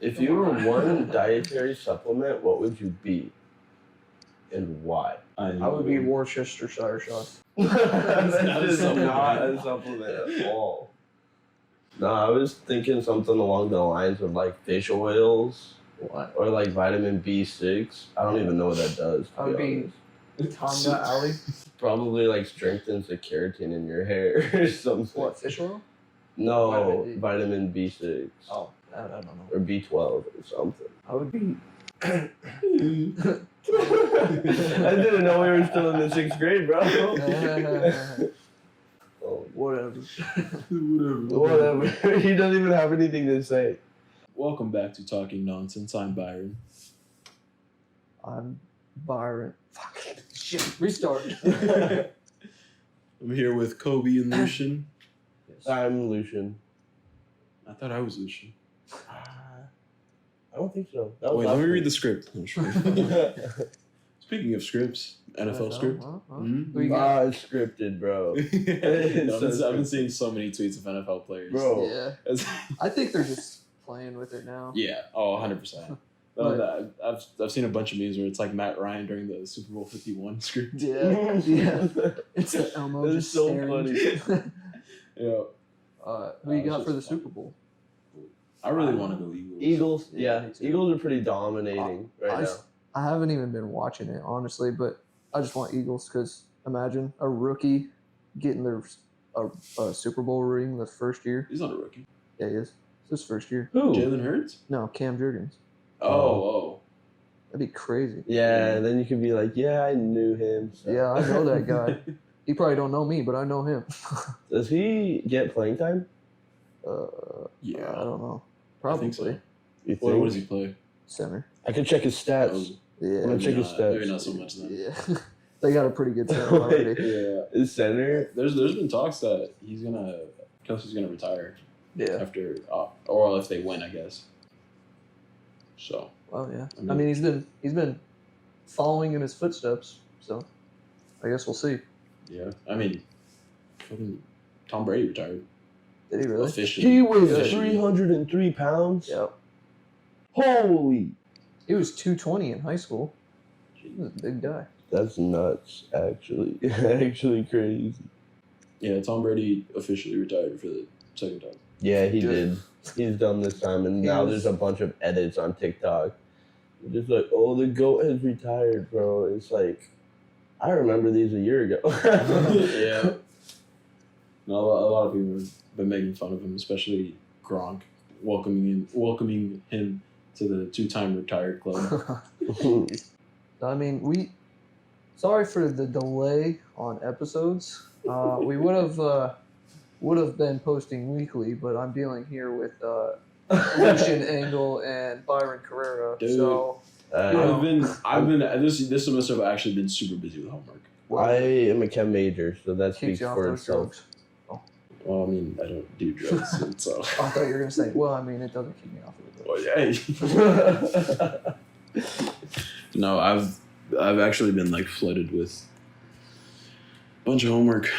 If you were one dietary supplement, what would you be? And why? I would be Worcestershire sauce. That's not a just supplement. not a supplement at all. No, I was thinking something along the lines of like fish oils. What? Or like vitamin B6. I don't even know what that does. I would be Tonga Alley. Probably like strengthens the keratin in your hair or something. What, fish oil? No, vitamin B6. Oh, I don't know. Or B12 or something. I would be... I didn't know we were still in the 6th grade, bro. Oh, whatever. Whatever. He doesn't even have anything to say. Welcome back to Talking Nonsense. I'm Byron. I'm Byron. Fuck. Shit. Restart. I'm here with Kobe and Lucian. Yes. I'm Lucian. I thought I was Lucian. I don't think so. Wait, let me read the script. Speaking of scripts, NFL script. It's scripted, bro. I've been seeing so many tweets of NFL players. Bro. Yeah. I think they're just playing with it now. Yeah. Oh, 100%. I've seen a bunch of memes where it's like Matt Ryan during the Super Bowl 51 script. Yeah. It's the Elmo That just is so staring. funny. Yeah. Who you got for the Super Bowl? I really want to go Eagles. Eagles, Yeah, yeah. me too. Eagles are pretty dominating right now. I haven't even been watching it, honestly, but I just want Eagles because imagine a rookie getting their a Super Bowl ring the first year. He's not a rookie. Yeah, he is. It's his first year. Who? Jalen Hurts? No, Cam Jurgens. Oh. That'd be crazy. Yeah, and then you could be like, yeah, I knew him. So. Yeah, I know that guy. He probably don't know me, but I know him. Does he get playing time? Yeah. I don't know. I Probably. think so. You think? What does he play? Center. I could check his stats. Yeah. I'm gonna check his stats. Maybe not so much then. Yeah. They got a pretty good center already. Yeah. His center? There's been talks that Kelsey's gonna retire Yeah. after, or if they win, I guess. So. Well, yeah. I mean, he's been following in his footsteps, so I guess we'll see. Yeah. I mean, fucking Tom Brady retired. Did he really? Officially. He was Officially. 303 pounds? Yep. Holy. He was 220 in high school. He was a big guy. That's nuts, actually. Actually crazy. Yeah, Tom Brady officially retired for the second time. Yeah, he Good. did. He's done this time, and He now was- there's a bunch of edits on TikTok. Just like, oh, the GOAT has retired, bro. It's like, I remember these a year ago. Yeah. No, a lot of people have been making fun of him, especially Gronk, welcoming him to the 2-time retired club. I mean, sorry for the delay on episodes. We would have been posting weekly, but I'm dealing here with Lucian Engel and Byron Carrera. Dude. So I've been this semester I've actually been super busy with homework. I am a chem major, so that speaks keeps you off for those itself. drugs. Well, I mean, I don't do drugs, and so. I thought you were gonna say, well, I mean, it doesn't keep me off of the drugs. Well, hey. No, I've actually been like flooded with a bunch of homework.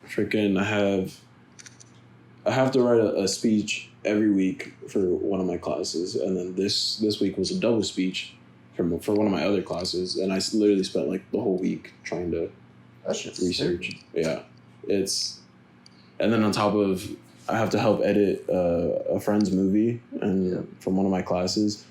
Freaking, I have to write a speech every week for one of my classes, and then this week was a double speech for one of my other classes, and I literally spent like the whole week trying to That's just research. Yeah, and then on top of, I have to help edit a friend's movie from one of my classes.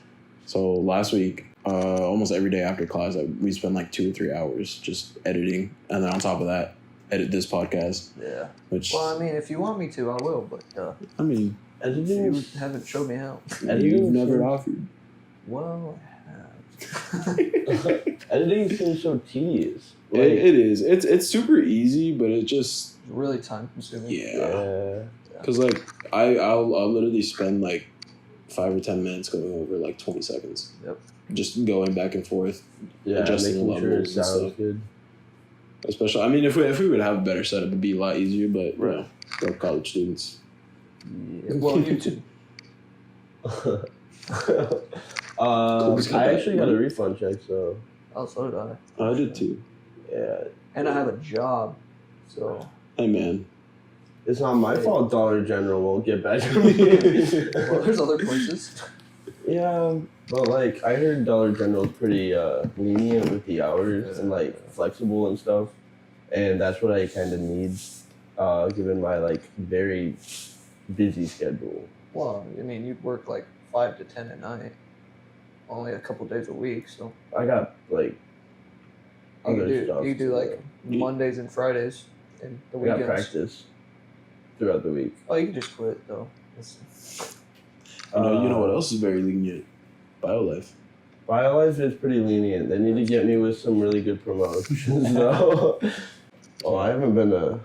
So last week, almost every day after class, we spent like 2 or 3 hours just editing, and then on top of that, edit this podcast. Yeah. Which, Well, I mean, if you want me to, I will, but I mean, you haven't showed me how. you've never offered. Well, I have. Editing seems so tedious. It is. It's super easy, but it just Really time consuming. Yeah. because like I'll literally spend like 5 or 10 minutes going over like 20 seconds. Yep. Just going back and forth, Yeah, adjusting the making sure it levels and sounds stuff. good. Especially, I mean, if we would have a better setup, it'd be a lot easier. But Right. we're college students. Yeah. Well, you too. I actually got a refund check, so Oh, so did I. I did too. yeah. And I have a job, so Hey man, It's not my fault Dollar General won't get back to me. Well, there's other places. Yeah, but like I heard Dollar General's pretty lenient with the hours and like flexible and stuff, and that's what I kind of need, given my like very busy schedule. Well, I mean, you'd work like 5 to 10 at night, only a couple days a week, so I got like other stuff. you do to like Mondays and Fridays and the I got weekends. practice throughout the week. Oh, you can just quit though. You know what else is very lenient? BioLife. BioLife is pretty lenient. They need to get me with some really good promotions. No. Oh, I haven't been to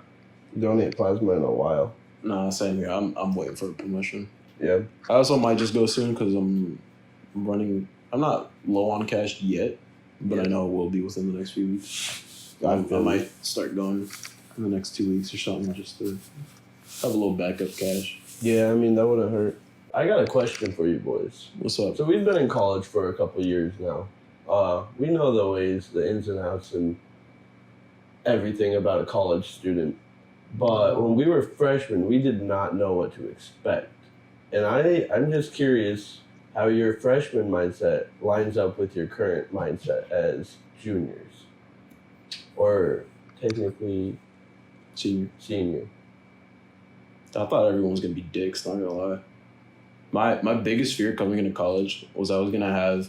donate plasma in a while. Nah, same here. I'm waiting for a promotion. Yeah. I also might just go soon because I'm running. I'm not low on cash yet, but I know it will be within the next few weeks. I might start going in the next 2 weeks or something just to have a little backup cash. Yeah, I mean, that wouldn't hurt. I got a question for you boys. What's up? So we've been in college for a couple years now. We know the ways, the ins and outs, and everything about a college student. But when we were freshmen, we did not know what to expect. And I'm just curious how your freshman mindset lines up with your current mindset as juniors. Or technically senior. I thought everyone was gonna be dicks, not gonna lie. My biggest fear coming into college was I was gonna have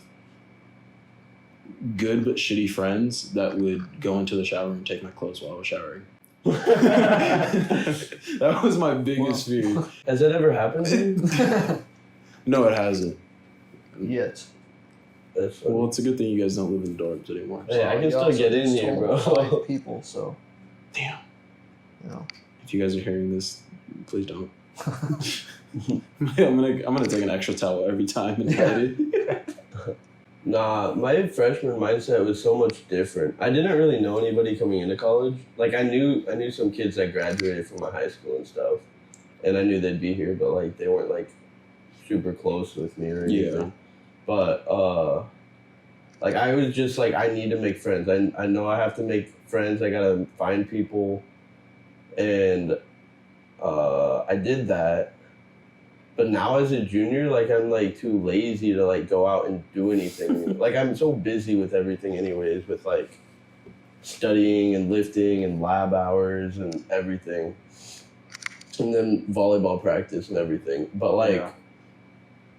good but shitty friends that would go into the shower and take my clothes while I was showering. That was my biggest fear. Has that ever happened to you? No, it hasn't. Yet. That's funny. Well, it's a good thing you guys don't live in dorms anymore. Yeah, I can You still also get in just here, told bro. 5 people, so Damn. you know. If you guys are hearing this, please don't. I'm gonna take an extra towel every time and hide it. Nah, my freshman mindset was so much different. I didn't really know anybody coming into college. Like I knew some kids that graduated from my high school and stuff, and I knew they'd be here, but like they weren't like super close with me or anything. Yeah. But like I was just like I need to make friends. I know I have to make friends. I gotta find people, and I did that. But now as a junior, like I'm like too lazy to like go out and do anything. Like I'm so busy with everything anyways, with like studying and lifting and lab hours and everything. And then volleyball practice and everything. But like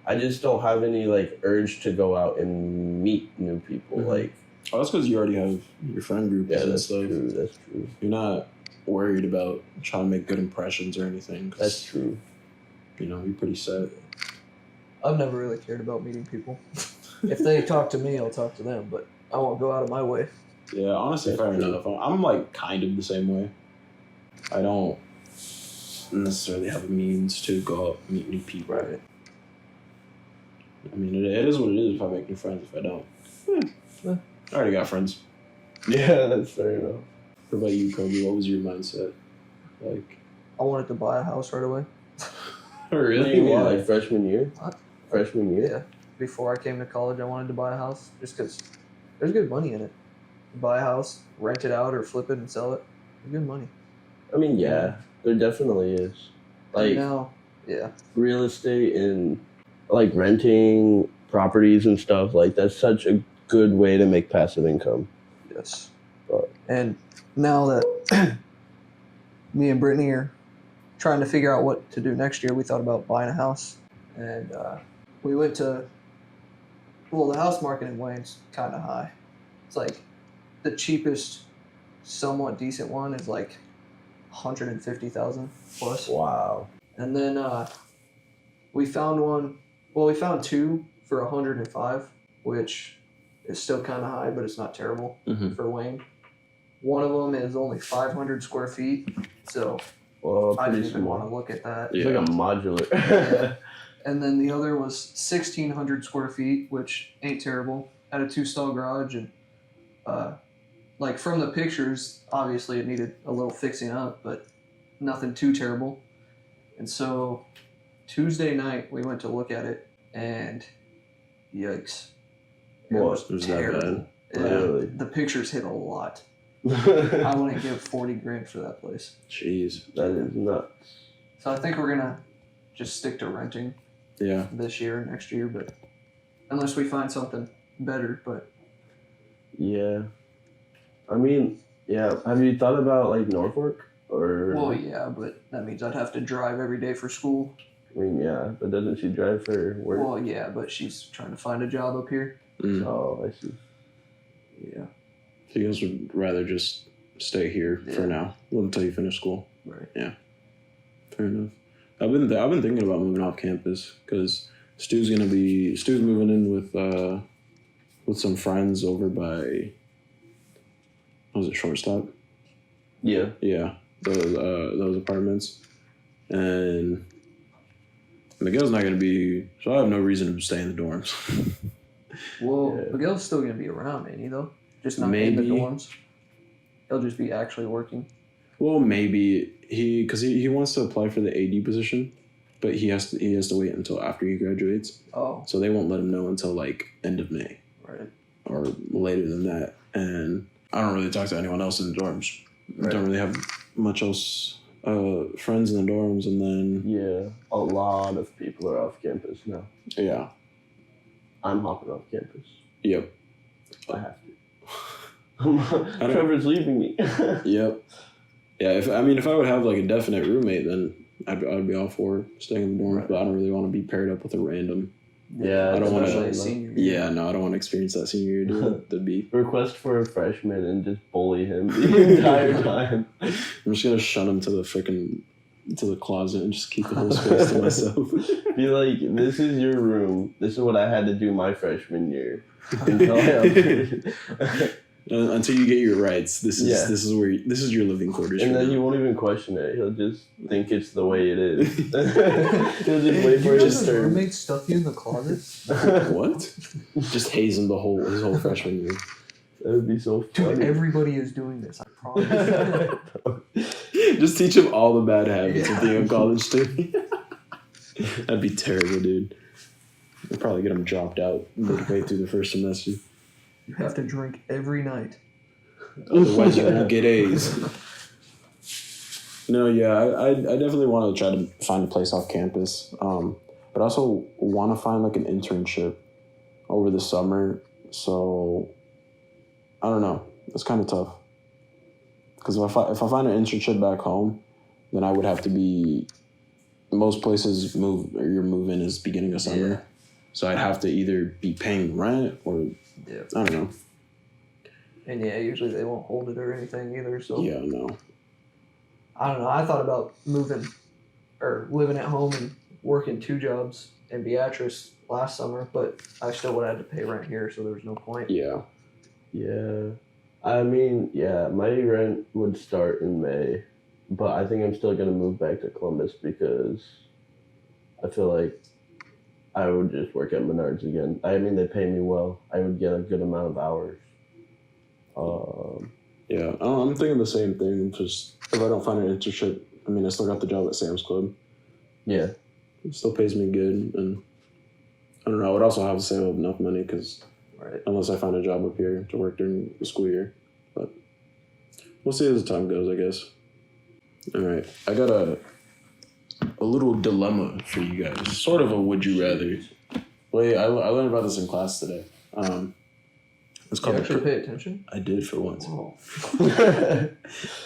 I just don't have any like urge to go out and meet new people. Mm-hmm. Like Oh, that's because you already have your friend group and that's stuff. true. That's true. You're not worried about trying to make good impressions or anything. That's true. You know, you're pretty set. I've never really cared about meeting people. If they talk to me, I'll talk to them, but I won't go out of my way. Yeah, honestly, That's fair true. enough. I'm like kind of the same way. I don't necessarily have a means to go out and meet new people. Right. I mean, it is what it is if I make new friends. If I don't, Yeah. I already got friends. Yeah, that's fair enough. What about you, Kobe? What was your mindset? Like, I wanted to buy a house right away. really? Why? Like freshman year? What? Freshman year? Yeah. Before I came to college, I wanted to buy a house just because there's good money in it. Buy a house, rent it out, or flip it and sell it. There's good money. I mean, yeah, there definitely is. And Like now, yeah. real estate and like renting properties and stuff. Like that's such a good way to make passive income. Yes. But And now that me and Brittany are trying to figure out what to do next year, we thought about buying a house. And we went to, well, the house market in Wayne's kind of high. It's like the cheapest, somewhat decent one is like 150,000 plus. wow. And then we found one, well, we found two for 105, which is still kind of high, but it's not terrible for Wayne. One of them is only 500 square feet, so Well, I pretty didn't even want to small. look at that. It's like a modular. And then the other was 1,600 square feet, which ain't terrible. Had a 2-stall garage, and like from the pictures, obviously it needed a little fixing up, but nothing too terrible. And so Tuesday night we went to look at it, and yikes, What? It was that bad? Yeah, Really? the pictures hit a lot. I wouldn't give 40 grand for that place. Jeez. That is nuts. So I think we're gonna just stick to renting Yeah. this year and next year, but unless we find something better. But Yeah. I mean, yeah. Have you thought about like Norfolk or? well, yeah, but that means I'd have to drive every day for school. I mean, yeah, but doesn't she drive for work? Well, yeah, but she's trying to find a job up here. Mm. Oh, I see. Yeah. So you guys would rather just stay here for now until you finish school. Right. Yeah. Fair enough. I've been thinking about moving off campus because Stu's moving in with some friends over by, was it Shortstop? Yeah. Yeah, those apartments, and Miguel's not gonna be, so I have no reason to stay in the dorms. Well, Yeah. Miguel's still gonna be around, ain't he? Though, just not in Maybe. the dorms. He'll just be actually working. Well, maybe because he wants to apply for the AD position, but he has to wait until after he graduates. Oh, So they won't let him know until like end of May right. or later than that. And I don't really talk to anyone else in the dorms. Right. Don't really have much else friends in the dorms. And then Yeah. A lot of people are off campus now. yeah, I'm hopping off campus. yep, I have to. Trevor's leaving me. yep, yeah. If I would have like a definite roommate, then I'd be all for staying in the dorms. Right. But I don't really want to be paired up with a random. Yeah, I don't wanna- Especially senior year. Yeah, no, I don't want to experience that senior year. Dude. That'd be. Request for a freshman and just bully him the entire time. I'm just gonna shun him to the closet and just keep the whole space to myself. Be like, this is your room. This is what I had to do my freshman year. Until I upgraded. Until you get your rights, this is Yeah. this is your living quarters. And for then now. he won't even question it. He'll just think it's the way it is. He'll just wait for Your his turn. roommate stuck you in the closet? What? Just haze him his whole freshman year. That would be so Dude, funny. everybody is doing this. I promise. Just teach him all the bad habits of being in college too. That'd be terrible, dude. I'd probably get him dropped out midway through the first semester. You have to drink every night. Otherwise, you won't get A's. No, yeah, I definitely want to try to find a place off campus. But I also want to find like an internship over the summer. So I don't know. It's kind of tough. Because if I find an internship back home, then I would have to be. Most places your move in is beginning of summer. Yeah. So I'd have to either be paying rent or Yeah. I don't know. And yeah, usually they won't hold it or anything either. So Yeah, no. I don't know. I thought about moving or living at home and working 2 jobs in Beatrice last summer, but I still would have had to pay rent here, so there was no point. Yeah. Yeah. I mean, yeah, my rent would start in May, but I think I'm still going to move back to Columbus because I feel like I would just work at Menards again. I mean, they pay me well. I would get a good amount of hours. Yeah, I'm thinking the same thing. Just if I don't find an internship, I mean, I still got the job at Sam's Club. Yeah. It still pays me good, and I don't know. I would also have to save up enough money because Right. unless I find a job up here to work during the school year, but we'll see as the time goes, I guess. All right, I got a little dilemma for you guys. Sort of a would you rather. Wait, I learned about this in class today. It's You called actually pay attention? I did for once. Whoa.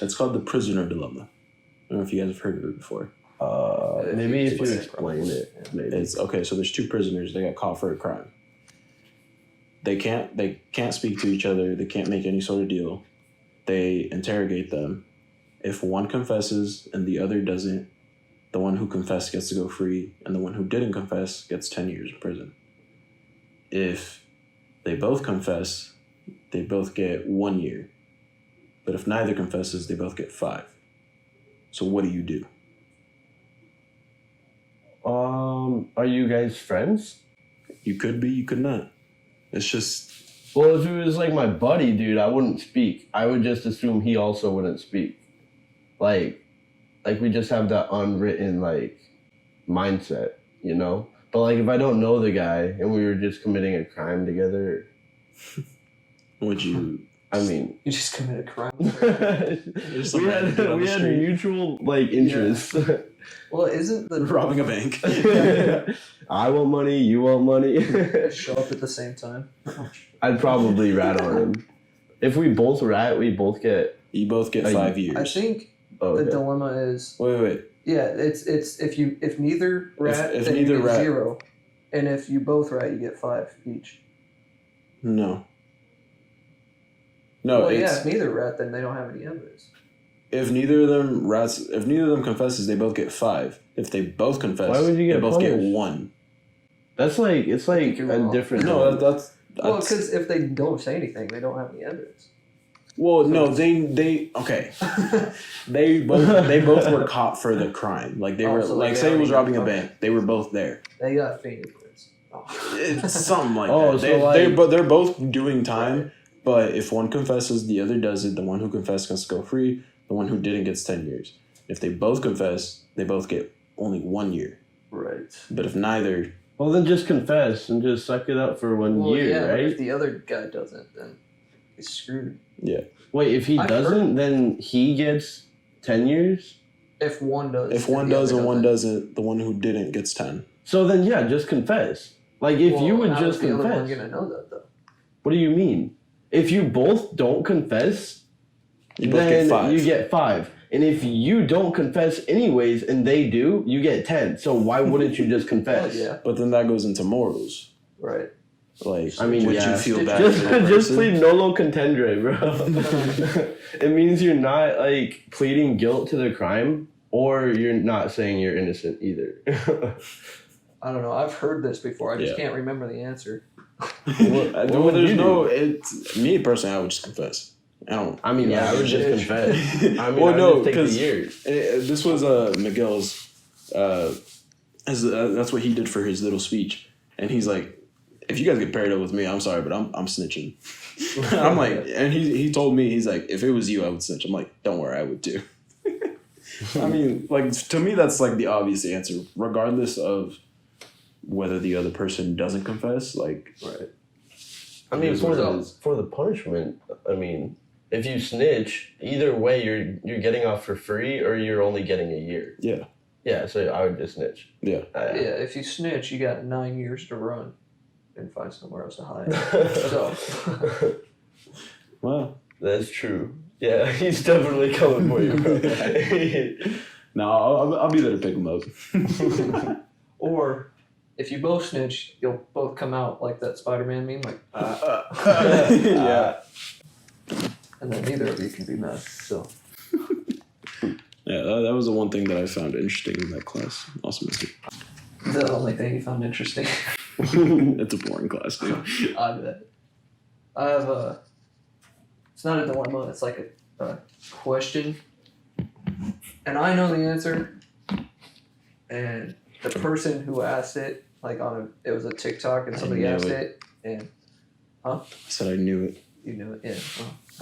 It's called the prisoner dilemma. I don't know if you guys have heard of it before. Maybe if you It's- explain it, maybe. It's okay. So there's 2 prisoners. They got caught for a crime. They can't speak to each other. They can't make any sort of deal. They interrogate them. If one confesses and the other doesn't, the one who confessed gets to go free, and the one who didn't confess gets 10 years in prison. If they both confess, they both get 1 year. But if neither confesses, they both get 5. So what do you do? Are you guys friends? You could be, you could not. It's just, Well, if it was like my buddy, dude, I wouldn't speak. I would just assume he also wouldn't speak. Like we just have that unwritten mindset, you know. But if I don't know the guy and we were just committing a crime together, would you I mean, You just committed a crime. we had mutual like interests. Yeah. Well, isn't the robbing a bank? I want money. You want money. Show up at the same time? I'd probably rat on him. If we both rat, we both get. You both get 5 years. I think the dilemma is. Wait. Yeah, it's if neither rat, if then neither you get rat, 0, and if you both rat, you get 5 each. No. Well, if neither rat, then they don't have any evidence. If neither of them confesses, they both get 5. If they both confess, why would you get they both punished? get 1. It's like a different. No, that's well, because if they don't say anything, they don't have any evidence. Well, no, they okay. they both were caught for the crime. Like they were like say it was robbing a bank. They were both there. They got fingerprints. It's something like that. So they're both doing time. Right. But if one confesses, the other doesn't. The one who confessed gets to go free. The one who didn't gets 10 years. If they both confess, they both get only 1 year. Right. But if neither, well, then just confess and just suck it up for 1 year, right? If the other guy doesn't, then he's screwed. Yeah. Wait, if he doesn't, then he gets 10 years? If one does. If one does and one doesn't, the one who didn't gets 10. So then, yeah, just confess. Like, if you would just confess. confess. How is the other one going to know that, though? What do you mean? If you both don't confess, you both get 5. You get 5. And if you don't confess anyways and they do, you get 10. So why wouldn't you just confess? Yeah. But then that goes into morals. Right. Like, I mean, would you feel bad? Just plead nolo contendere, bro. It means you're not like pleading guilt to the crime, or you're not saying you're innocent either. I don't know. I've heard this before. I just can't remember the answer. Me personally, I would just confess. I would just confess. Because this was Miguel's. That's what he did for his little speech, and he's like, "If you guys get paired up with me, I'm sorry, but I'm snitching." And I'm like, and he told me, he's like, "If it was you, I would snitch." I'm like, "Don't worry, I would too." I mean, like to me, that's like the obvious answer, regardless of whether the other person doesn't confess. Like, right. I mean, for the punishment, I mean, if you snitch, either way, you're getting off for free, or you're only getting a year. Yeah. Yeah. So I would just snitch. Yeah. If you snitch, you got 9 years to run and find somewhere else to hide. So. Well, that's true. Yeah, he's definitely coming for you, bro. No, I'll be there to pick him up. Or if you both snitch, you'll both come out like that Spider-Man meme, like yeah. And then neither of you can be mad. So. Yeah, that was the one thing that I found interesting in that class. Awesome. The only thing you found interesting. It's a boring class, dude. I bet. I have it's not a dilemma, it's like a question. And I know the answer. And the person who asked it, like it was a TikTok and somebody asked it. And, I said I knew it. You knew it, yeah.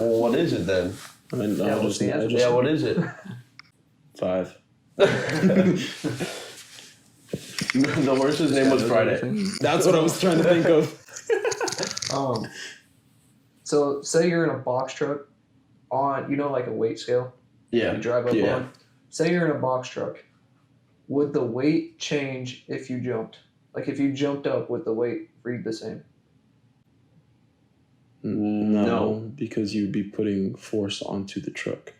Oh. Well, what is it then? What's the answer? What is it? 5. The horse's name was Friday. That's what I was trying to think of. So say you're in a box truck on, like a weight scale. Yeah. You drive up on. Say you're in a box truck. Would the weight change if you jumped? Like if you jumped up, would the weight read the same? No, because you'd be putting force onto the truck.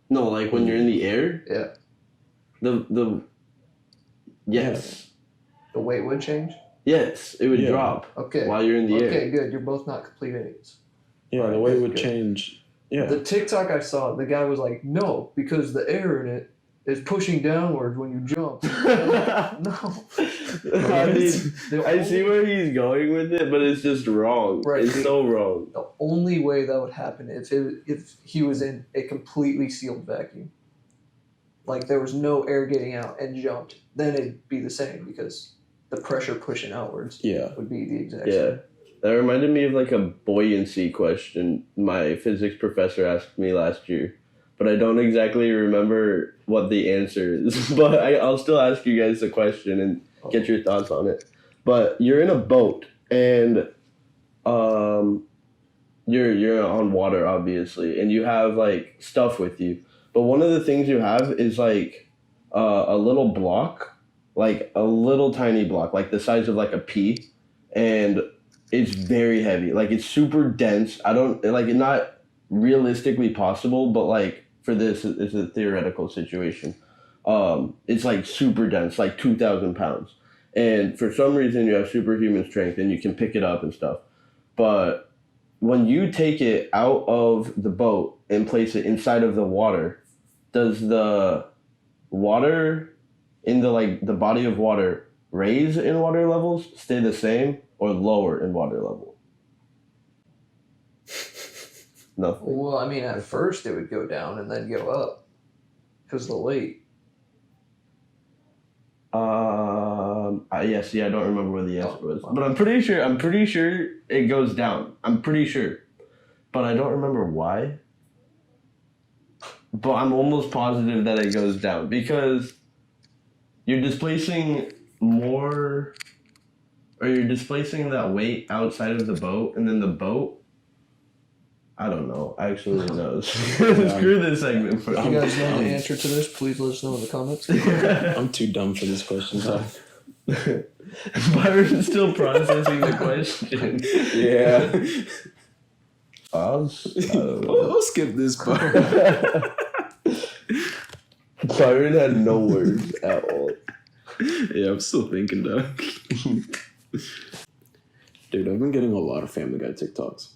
No, like when you're in the air? Yeah. Yes. The weight would change? Yes, it would drop. Okay. While you're in the air. Okay, good. You're both not complete idiots. Yeah, the weight would change. Yeah. The TikTok I saw, the guy was like, no, because the air in it is pushing downward when you jump. No. I see where he's going with it, but it's just wrong. Right. It's so wrong. The only way that would happen if he was in a completely sealed vacuum. Like there was no air getting out and jumped, then it'd be the same because the pressure pushing outwards would be the exact same. That reminded me of like a buoyancy question my physics professor asked me last year. But I don't exactly remember what the answer is. But I'll still ask you guys the question and get your thoughts on it. But you're in a boat and you're on water obviously, and you have like stuff with you. But one of the things you have is like a little block, like a little tiny block, like the size of like a pea, and it's very heavy. Like it's super dense. I don't like it. Not realistically possible, but like for this, it's a theoretical situation. It's like super dense, like 2,000 pounds, and for some reason you have superhuman strength and you can pick it up and stuff. But when you take it out of the boat and place it inside of the water, does the water in the body of water raise in water levels, stay the same, or lower in water level? Nothing. Well, I mean, at first it would go down and then go up because of the weight. Yeah, see, I don't remember what the answer was, wow. but I'm pretty sure it goes down. I'm pretty sure, but I don't remember why. But I'm almost positive that it goes down because you're displacing more, or you're displacing that weight outside of the boat, and then the boat. I don't know. Actually knows. Screw this segment. If you guys know the answer to this, please let us know in the comments. I'm too dumb for this question. So. Byron's still processing the question. Yeah. I'll skip this part. Byron had no words at all. Yeah, I'm still thinking though. Dude, I've been getting a lot of Family Guy TikToks.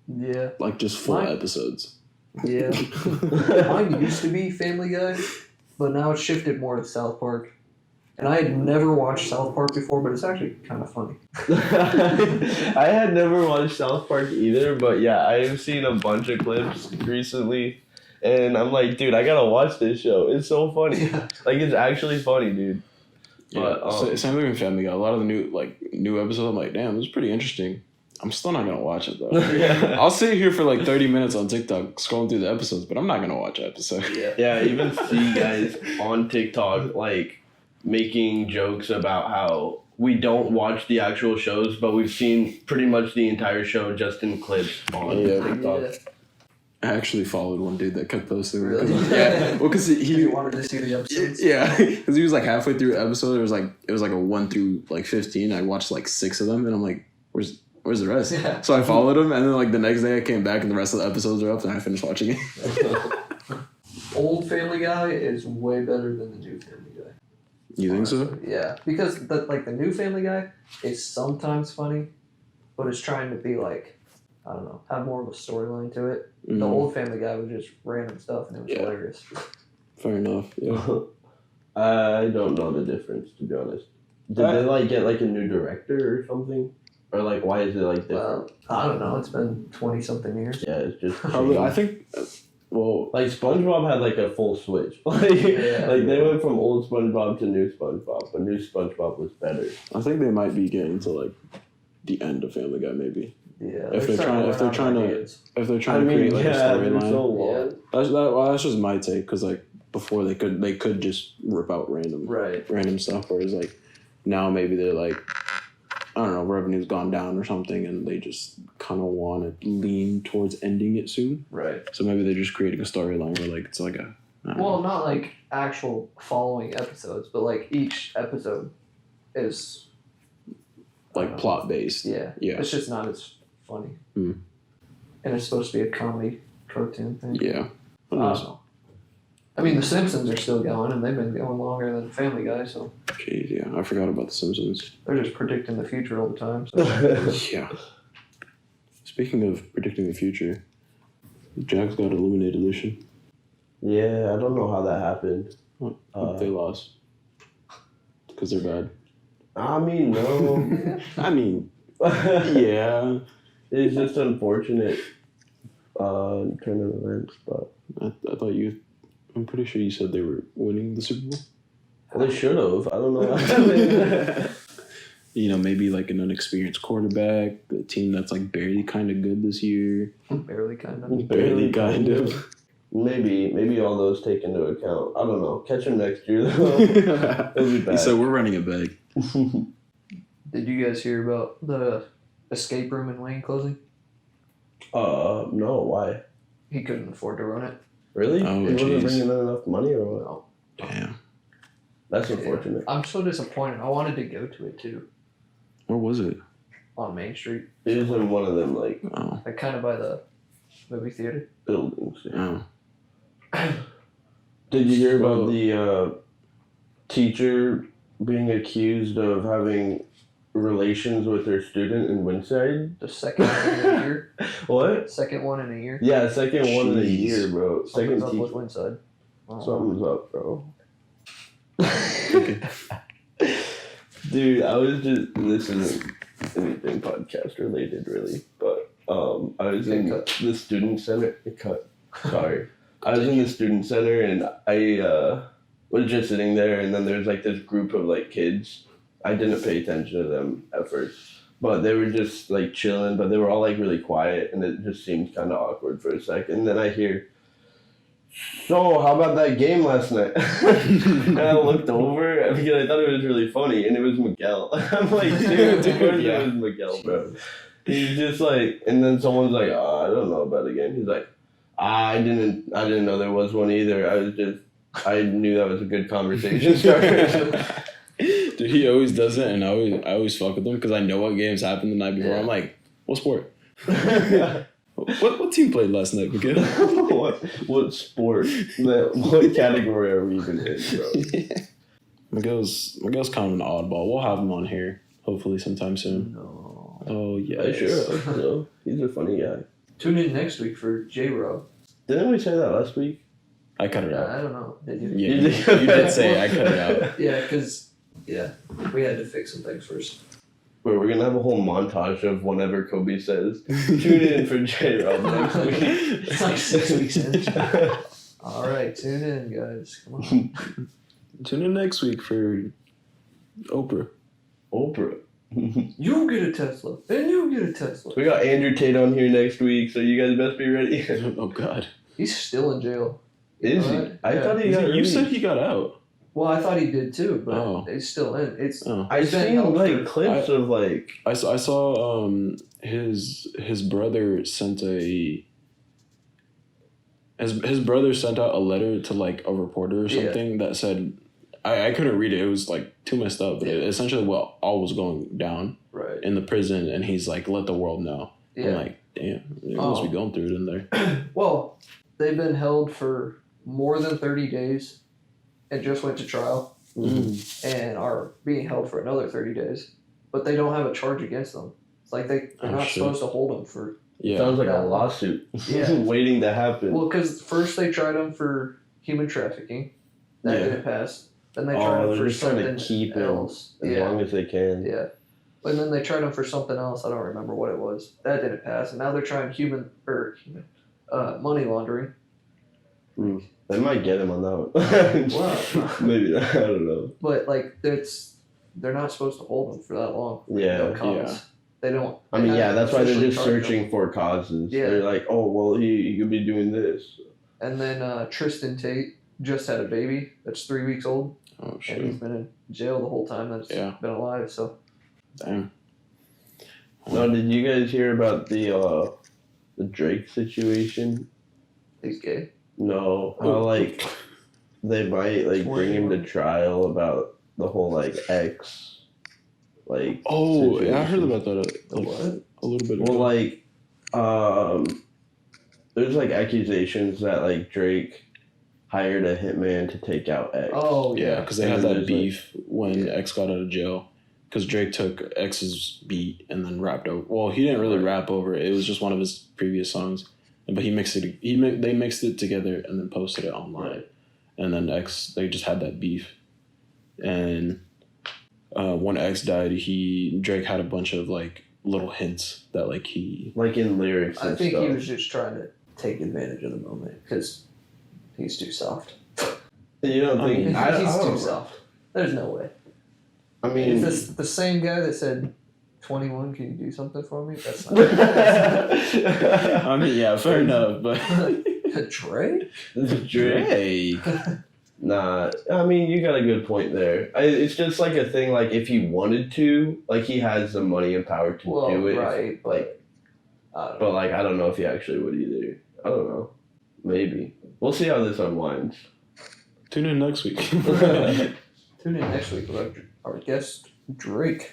Yeah. Like just full episodes. Yeah. Mine used to be Family Guy, but now it's shifted more to South Park. And I had never watched South Park before, but it's actually kind of funny. I had never watched South Park either, but yeah, I've seen a bunch of clips recently, and I'm like, dude, I gotta watch this show. It's so funny. Yeah. Like, it's actually funny, dude. Yeah, But, same thing with Family Guy. A lot of the new episodes, I'm like, damn, this is pretty interesting. I'm still not gonna watch it though. Yeah. I'll sit here for like 30 minutes on TikTok scrolling through the episodes, but I'm not gonna watch an episode. Yeah, I even see guys on TikTok like making jokes about how we don't watch the actual shows, but we've seen pretty much the entire show just in clips on TikTok. Yeah. I actually followed one dude that kept posting. Really? Yeah. Well, because he wanted to see the episodes. Yeah, because he was like halfway through the episode. It was like a 1 through like 15. I watched like 6 of them, and I'm like, where's the rest? Yeah. So I followed him, and then like the next day I came back, and the rest of the episodes are up, and I finished watching it. Old Family Guy is way better than the new Family Guy. You think so? Yeah, because the new Family Guy is sometimes funny, but it's trying to be like, I don't know, have more of a storyline to it. Mm. The old Family Guy was just random stuff, and it was hilarious. Fair enough. Yeah. I don't know the difference, to be honest. Did they like get like a new director or something? Or like, why is it like different? Well, I don't know. It's been 20-something years. Yeah, it's just Probably, I think. Well, like SpongeBob had like a full switch. Like they went from old SpongeBob to new SpongeBob, but new SpongeBob was better. I think they might be getting to like the end of Family Guy, maybe. Yeah. If they're trying to create like a storyline. So long. That's just my take, because like before they could just rip out random stuff, whereas like now maybe they're like, I don't know, revenue's gone down or something, and they just kind of want to lean towards ending it soon. Right. So maybe they're just creating a storyline where like it's like a. Well, not like actual following episodes, but like each episode is like plot based. Yeah. Yeah. It's just not as funny. Mm. And it's supposed to be a comedy cartoon thing. Yeah. I don't know. I mean, The Simpsons are still going, and they've been going longer than Family Guy, so Jeez, yeah, I forgot about The Simpsons. they're just predicting the future all the time. So. Yeah. Speaking of predicting the future, Jack's got Illuminated Edition. Yeah, I don't know how that happened. They lost. Because they're bad. I mean, no. I mean, yeah. It's just unfortunate turn of events, but I thought I'm pretty sure you said they were winning the Super Bowl. Well, they should have. I don't know. You know, maybe like an unexperienced quarterback, a team that's like barely kind of good this year. Barely kind of. Barely kind of. Maybe all those take into account. I don't know. Catch them next year though. It'll be bad. So we're running it back. Did you guys hear about the escape room in Wayne closing? No, why? He couldn't afford to run it. Really? Oh, He wasn't jeez. bringing in enough money or what? No. Damn. That's unfortunate. I'm so disappointed. I wanted to go to it too. Where was it? On Main Street. It was in one of them like Oh. Like kind of by the movie theater. buildings. Yeah. Oh. Did you hear Well- about the teacher being accused of having relations with her student in Windside? The second one in a year. What? Second one in a year. Yeah, second one in a Jeez. year, bro. Second Something's up with teacher. Winside. Something's up, bro. Dude, I was just this isn't anything podcast related really, but I was in the student center. It cut. Sorry. I was in the student center and I was just sitting there and then there's like this group of like kids. I didn't pay attention to them at first. But they were just like chilling, but they were all like really quiet and it just seemed kinda awkward for a second. And then I hear, "So, how about that game last night?" And I looked over because I thought it was really funny, and it was Miguel. I'm like, dude, of course Yeah. it was Miguel, bro. He's just like, and then someone's like, "Oh, I don't know about the game." He's like, I didn't know there was one either. I knew that was a good conversation starter." Dude, he always does it, and I always fuck with him because I know what games happened the night before. Yeah. I'm like, what sport? What team played last night, Miguel? what sport? What category are we even in, bro? Miguel's kind of an oddball. We'll have him on here hopefully sometime soon. No. Oh yeah, I sure hope so. He's a funny guy. Tune in next week for J-Rob. Didn't we say that last week? I cut it out. I don't know. Did you? Yeah, you did say I cut it out. Yeah, because we had to fix some things first. Where we're gonna have a whole montage of whenever Kobe says, "Tune in for J-Rob next week." It's like 6 weeks in. All right, tune in, guys. Come on. Tune in next week for Oprah. Oprah. You get a Tesla, and you get a Tesla. We got Andrew Tate on here next week, so you guys best be ready. Oh God, He's still in jail. Is he? Right? I Yeah. thought he got you released. said he got out. Well, I thought he did too, but Oh. he's still in. It's Oh. I he's been seen held like for- clips of like I saw his brother sent his brother sent out a letter to like a reporter or Yeah. something that said I couldn't read it. It was like too messed up, but essentially what all was going down right. in the prison, and he's like, let the world know. Yeah. I'm like, damn, they must be going through it in there. Well, they've been held for more than 30 days and just went to trial and are being held for another 30 days. But they don't have a charge against them. It's like they're not shit. supposed to hold them for. Yeah. sounds like a Yeah. lawsuit. Yeah. Waiting to happen. Well, because first they tried them for human trafficking. That Yeah. didn't pass. Then they tried them they're for just trying something to keep him else. as Yeah. long as they can. Yeah. And then they tried them for something else. I don't remember what it was. That didn't pass. And now they're trying money laundering. They might get him on that one. Wow. Maybe not. I don't know. But like they're not supposed to hold them for that long. Yeah. No cause. yeah. They don't. I mean, they yeah, haven't that's why they're officially just charged searching them. for causes. Yeah. They're like, oh, well, he could be doing this. And then Tristan Tate just had a baby that's 3 weeks old, Oh and shit. he's been in jail the whole time that's Yeah. been alive. So Damn. Now, did you guys hear about the Drake situation? he's gay. No, how like they might like bring him to trial about the whole like ex, like. Oh, yeah, I heard situation. about that. The what? A little bit. Well, ago. like, there's like accusations that like Drake hired a hitman to take out X. Oh yeah, yeah. because they And had then that there's, beef when Yeah. X got out of jail. Because Drake took X's beat and then rapped over. Well, he didn't really rap over it. It was just one of his previous songs, but he mixed it. They mixed it together and then posted it online. Right. And then they just had that beef. And when X died, Drake had a bunch of like little hints that like he. Like in lyrics and I think stuff. he was just trying to take advantage of the moment because he's too soft. You don't I think mean, I He's don't too know. soft. There's no way. I Is mean, this the same guy that said, 21, can you do something for me? That's not I mean, yeah, fair enough, but Drake? Drake. Nah, I mean, you got a good point there. It's just like a thing, like, if he wanted to, like, he has the money and power to Well, do it. right, but Like, But like, I don't know if he actually would either. I don't know. Maybe. We'll see how this unwinds. Tune in next week. Tune in next week with our guest, Drake.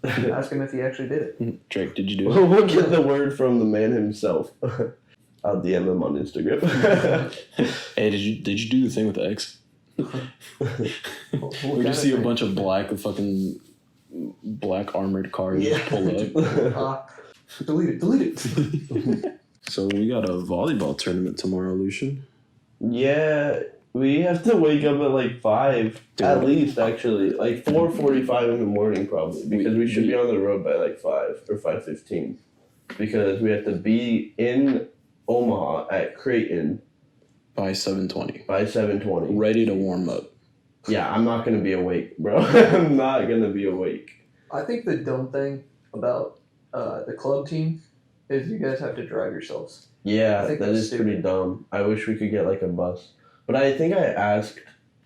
Ask him if he actually did it. Drake, did you do it? We'll get the word from the man himself. I'll DM him on Instagram. Hey, did you do the thing with the X? We just see a bunch of black armored cars pull up. Delete it. So we got a volleyball tournament tomorrow, Lucian. Yeah, we have to wake up at like 5 at least. Actually, like 4:45 in the morning probably, because we should be on the road by like 5 or 5:15, because we have to be in Omaha at Creighton by 7:20. By 7:20, ready to warm up. Yeah, I'm not gonna be awake, bro. I'm not gonna be awake. I think the dumb thing about the club team is you guys have to drive yourselves. Yeah, that is pretty dumb. I wish we could get like a bus. But I think I asked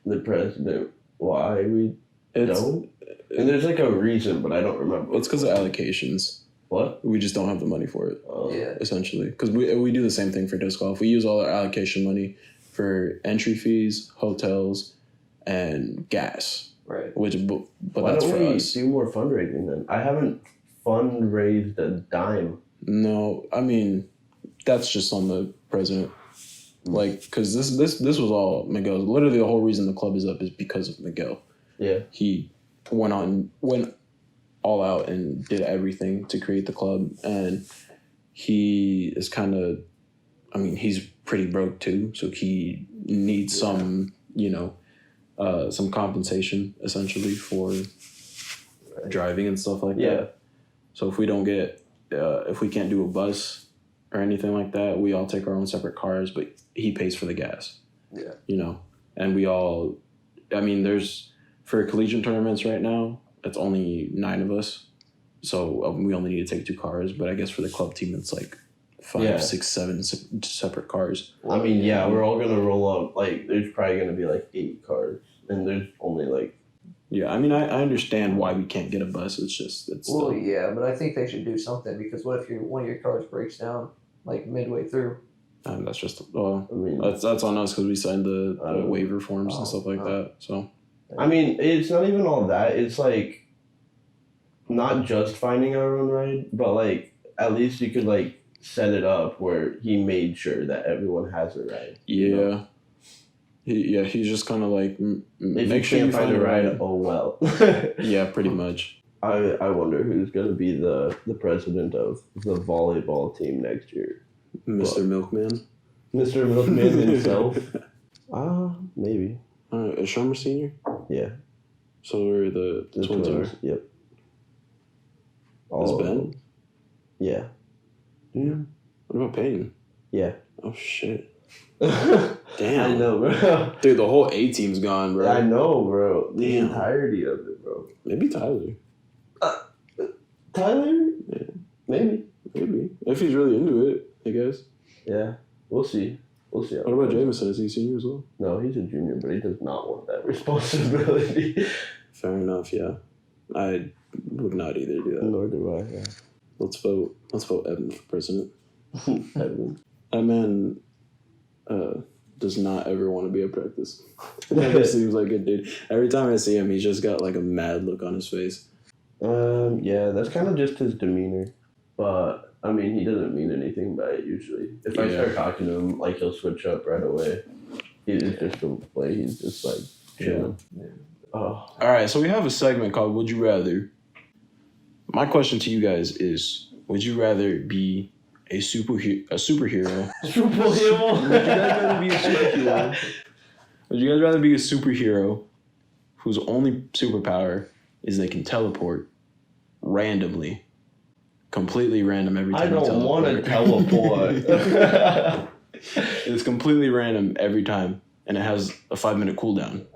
the president why we don't. And there's like a reason, but I don't remember. It's because of allocations. What? We just don't have the money for it. Yeah. Essentially. Because we do the same thing for disc golf. We use all our allocation money for entry fees, hotels, and gas. Right. But why that's don't for we us. do more fundraising then? I haven't fundraised a dime. No, I mean, that's just on the president. Like, because this was all Miguel. Literally, the whole reason the club is up is because of Miguel. Yeah. He went all out and did everything to create the club, and he is kind of, I mean, he's pretty broke too, so he needs some, some compensation essentially for driving and stuff like that. So if we don't get, if we can't do a bus or anything like that, we all take our own separate cars, but he pays for the gas. Yeah. And we all, I mean, there's, for collegiate tournaments right now, it's only 9 of us. So we only need to take 2 cars, but I guess for the club team, it's like 5, 6, 7 separate cars. I mean, yeah, we're all going to roll up, like, there's probably going to be like 8 cars, and there's only like... Yeah, I mean, I understand why we can't get a bus. It's just, Well, yeah, but I think they should do something, because what if one of your cars breaks down, like, midway through? That's just, I mean, that's on us, because we signed the waiver forms and stuff like that, so... I mean, it's not even all that. It's like not just finding our own ride, but like at least you could like set it up where he made sure that everyone has a ride. Yeah. He's just kind of like make sure you find a ride. Oh well. Yeah, pretty much. I wonder who's gonna be the president of the volleyball team next year. Mr. Milkman. Mr. Milkman himself. Maybe. Is Shermer Senior? Yeah. So we're the twins are. Yep. Is Ben? Yeah. What about Peyton? Yeah. Oh shit. Damn. I know, bro. Dude, the whole A team's gone, bro. I know, bro. The entirety of it, bro. Maybe Tyler. Tyler? Yeah. Maybe. If he's really into it, I guess. Yeah. We'll see. What about Jameson? Is he a senior as well? No, he's a junior, but he does not want that responsibility. Fair enough, yeah. I would not either do that. Nor do I, yeah. Let's vote Evan for president. Evan. That man does not ever want to be at practice. Never seems like a dude. Every time I see him, he's just got like a mad look on his face. Yeah, that's kind of just his demeanor. But I mean, he doesn't mean anything by it usually. If I start talking to him, like he'll switch up right away. It's just the way he's just like chilling. Yeah. Oh. All right, so we have a segment called "Would You Rather." My question to you guys is: would you rather be a superhero? Superhero. Would you guys rather be a superhero? Would you guys rather be a superhero whose only superpower is they can teleport randomly? Completely random every time. I don't want to teleport. It's completely random every time, and it has a 5-minute cooldown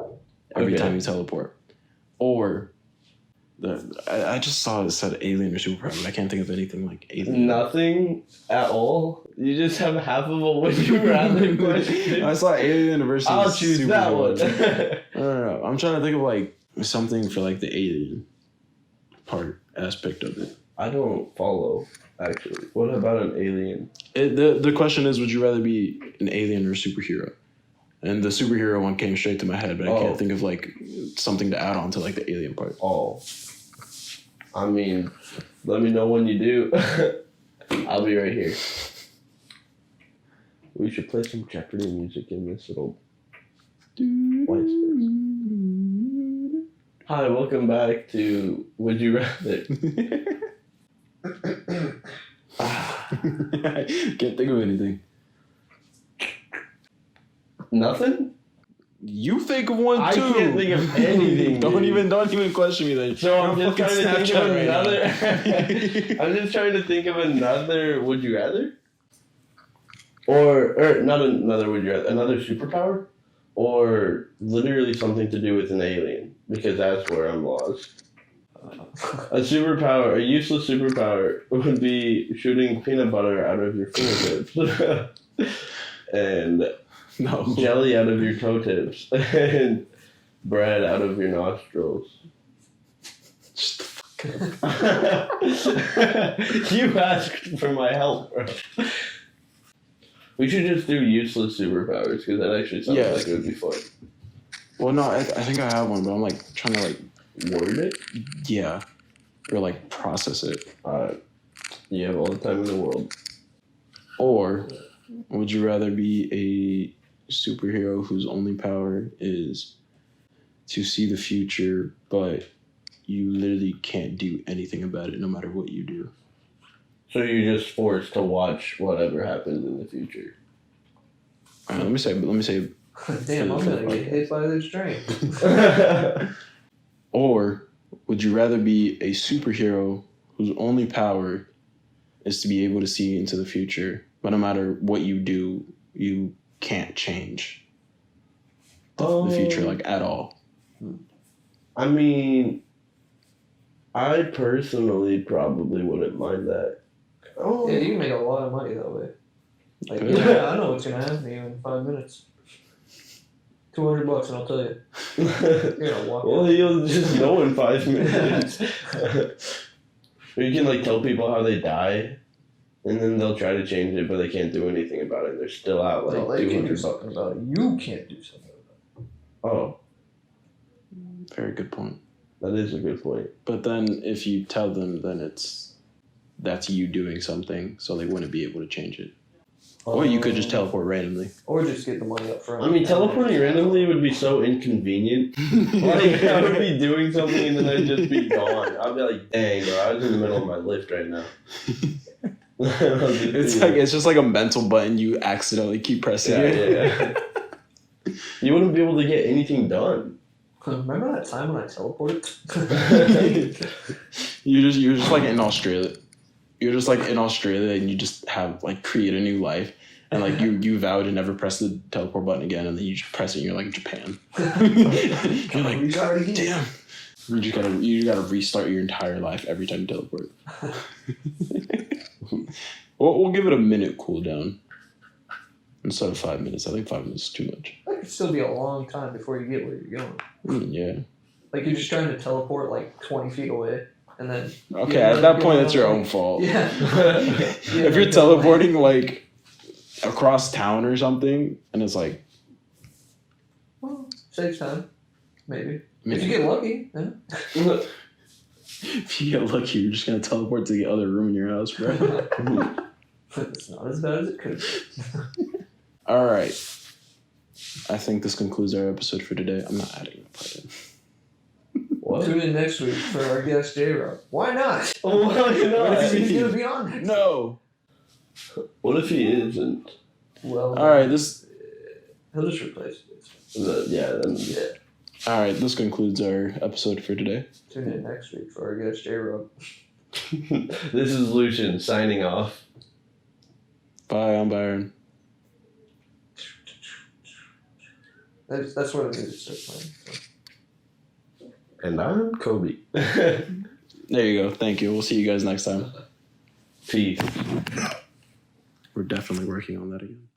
every time you teleport. Or I just saw it said alien or superpower, but I can't think of anything like alien. Nothing at all. You just have half of a would you rather question. I saw alien versus. I'll choose that one. No. I'm trying to think of like something for like the alien part aspect of it. I don't follow, actually. What about an alien? The question is, would you rather be an alien or a superhero? And the superhero one came straight to my head, but I can't think of like something to add on to like the alien part. Oh. I mean, let me know when you do. I'll be right here. We should play some Jeopardy music in this little white space. Hi, welcome back to Would You Rather? Can't think of anything. Nothing? You think of one too. I can't think of anything. don't even question me then. So I'm just trying to think of another. Right I'm just trying to think of another. Would you rather? Or not another. Would you rather? Another superpower, or literally something to do with an alien, because that's where I'm lost. A superpower, a useless superpower, would be shooting peanut butter out of your fingertips, and jelly out of your toe tips, and bread out of your nostrils. Shut the fuck up. You asked for my help, bro. We should just do useless superpowers, because that actually sounds like it would be fun. Well, no, I think I have one, but I'm like trying to like word it. Yeah, or like process it. You have all the time in the world. Or would you rather be a superhero whose only power is to see the future, but you literally can't do anything about it no matter what you do? So you're just forced to watch whatever happens in the future. Let me say. Damn, I'm gonna get hit by this train. Or would you rather be a superhero whose only power is to be able to see into the future, but no matter what you do, you can't change the future, like, at all? I mean, I personally probably wouldn't mind that. Oh. Yeah, you can make a lot of money that way. Like, I know what's gonna happen to you in 5 minutes. $200 and I'll tell you. You're gonna walk well, you'll just know in 5 minutes. Or you can like tell people how they die, and then they'll try to change it, but they can't do anything about it. They're still out like no, they can do $200. something about it. You can't do something about it. Oh, very good point. That is a good point. But then if you tell them, then that's you doing something, so they wouldn't be able to change it. Or you could just teleport randomly. Or just get the money up front. I mean, teleporting randomly would be so inconvenient. Like, I would be doing something and then I'd just be gone. I'd be like, dang, bro, I was in the middle of my lift right now. It's just like a mental button you accidentally keep pressing it. Yeah. You wouldn't be able to get anything done. Remember that time when I teleported? You're just like in Australia. You're just like in Australia and you just have like create a new life, and like you vow to never press the teleport button again, and then you just press it and you're like in Japan. You're like, God damn. You gotta restart your entire life every time you teleport. We'll give it a minute cooldown instead of 5 minutes. I think 5 minutes is too much. That could still be a long time before you get where you're going. Yeah. Like you're just trying to teleport like 20 feet away. And then at that point, that's your own fault. Yeah. If you're teleporting like across town or something, and it's like, well, saves time, maybe. If you get lucky, yeah. If you get lucky, you're just gonna teleport to the other room in your house, bro. It's not as bad as it could be. All right. I think this concludes our episode for today. I'm not adding a part in. What? Tune in next week for our guest J-Rob. Why not? Oh, why not? What if he's gonna be on next? No. What if he isn't? Well, all right. He'll just replace it. Yeah. All right. This concludes our episode for today. Tune in next week for our guest J-Rob. This is Lucian signing off. Bye. I'm Byron. That's what it is. That's fine. And I'm Kobe. There you go. Thank you. We'll see you guys next time. Peace. We're definitely working on that again.